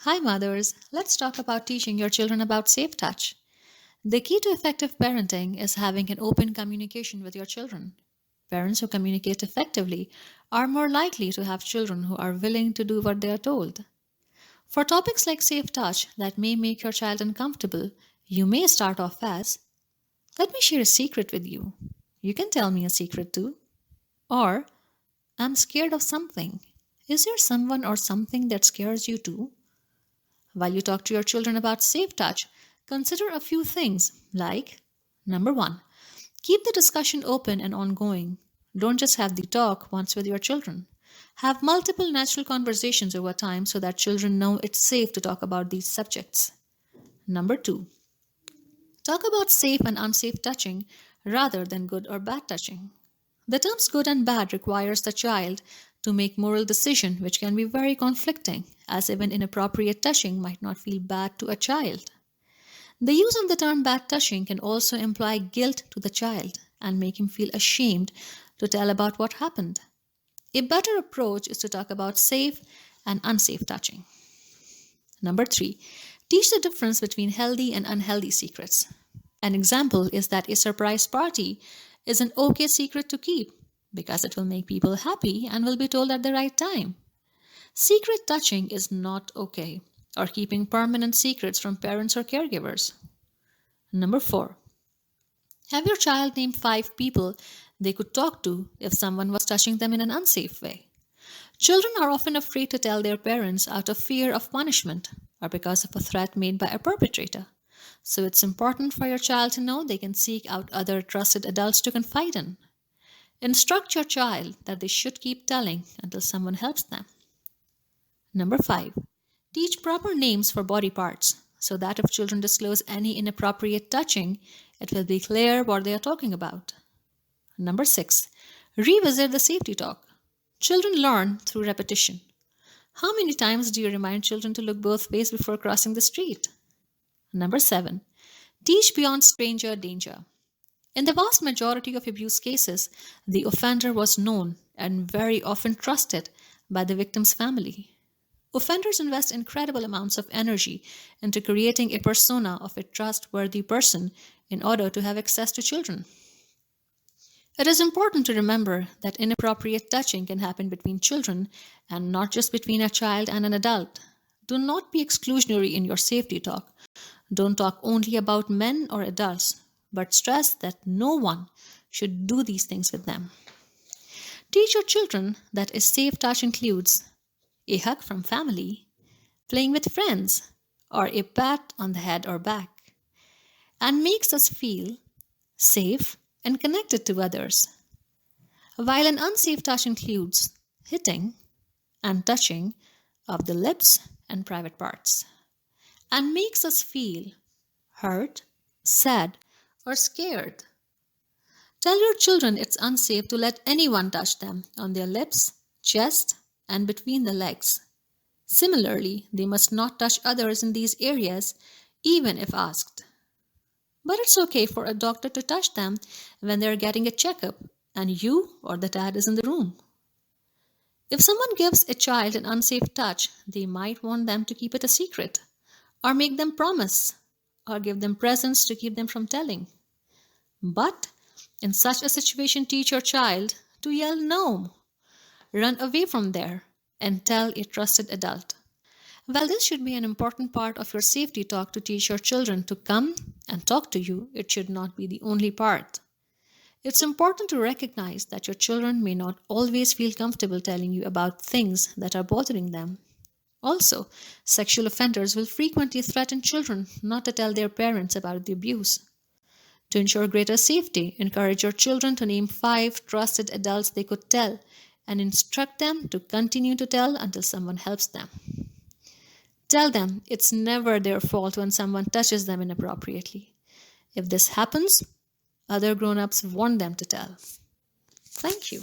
Hi, mothers. Let's talk about teaching your children about safe touch. The key to effective parenting is having an open communication with your children. Parents who communicate effectively are more likely to have children who are willing to do what they are told. For topics like safe touch that may make your child uncomfortable, you may start off as, "Let me share a secret with you. You can tell me a secret too." Or, "I'm scared of something. Is there someone or something that scares you too?" While you talk to your children about safe touch, consider a few things like: number one, keep the discussion open and ongoing. Don't just have the talk once with your children. Have multiple natural conversations over time so that children know it's safe to talk about these subjects. Number two, talk about safe and unsafe touching rather than good or bad touching. The terms good and bad requires the child to make moral decision which can be very conflicting, as even inappropriate touching might not feel bad to a child. The use of the term bad touching can also imply guilt to the child and make him feel ashamed to tell about what happened. A better approach is to talk about safe and unsafe touching. Number three, teach the difference between healthy and unhealthy secrets. An example is that a surprise party is an okay secret to keep because it will make people happy and will be told at the right time. Secret touching is not okay, or keeping permanent secrets from parents or caregivers. Number four, have your child name five people they could talk to if someone was touching them in an unsafe way. Children are often afraid to tell their parents out of fear of punishment or because of a threat made by a perpetrator. So it's important for your child to know they can seek out other trusted adults to confide in. Instruct your child that they should keep telling until someone helps them. Number five, teach proper names for body parts so that if children disclose any inappropriate touching, it will be clear what they are talking about. Number six, revisit the safety talk. Children learn through repetition. How many times do you remind children to look both ways before crossing the street? Number seven, teach beyond stranger danger. In the vast majority of abuse cases, the offender was known and very often trusted by the victim's family. Offenders invest incredible amounts of energy into creating a persona of a trustworthy person in order to have access to children. It is important to remember that inappropriate touching can happen between children and not just between a child and an adult. Do not be exclusionary in your safety talk. Don't talk only about men or adults, but stress that no one should do these things with them. Teach your children that a safe touch includes a hug from family, playing with friends, or a pat on the head or back, and makes us feel safe and connected to others. While an unsafe touch includes hitting and touching of the lips and private parts, and makes us feel hurt, sad, or scared. Tell your children it's unsafe to let anyone touch them on their lips, chest, and between the legs. Similarly, they must not touch others in these areas even if asked. But it's okay for a doctor to touch them when they're getting a checkup and you or the dad is in the room. If someone gives a child an unsafe touch, they might want them to keep it a secret, or make them promise, or give them presents to keep them from telling. But in such a situation, teach your child to yell no, run away from there, and tell a trusted adult. While this should be an important part of your safety talk to teach your children to come and talk to you, it should not be the only part. It's important to recognize that your children may not always feel comfortable telling you about things that are bothering them. Also, sexual offenders will frequently threaten children not to tell their parents about the abuse. To ensure greater safety, encourage your children to name five trusted adults they could tell and instruct them to continue to tell until someone helps them. Tell them it's never their fault when someone touches them inappropriately. If this happens, other grown ups want them to tell. Thank you.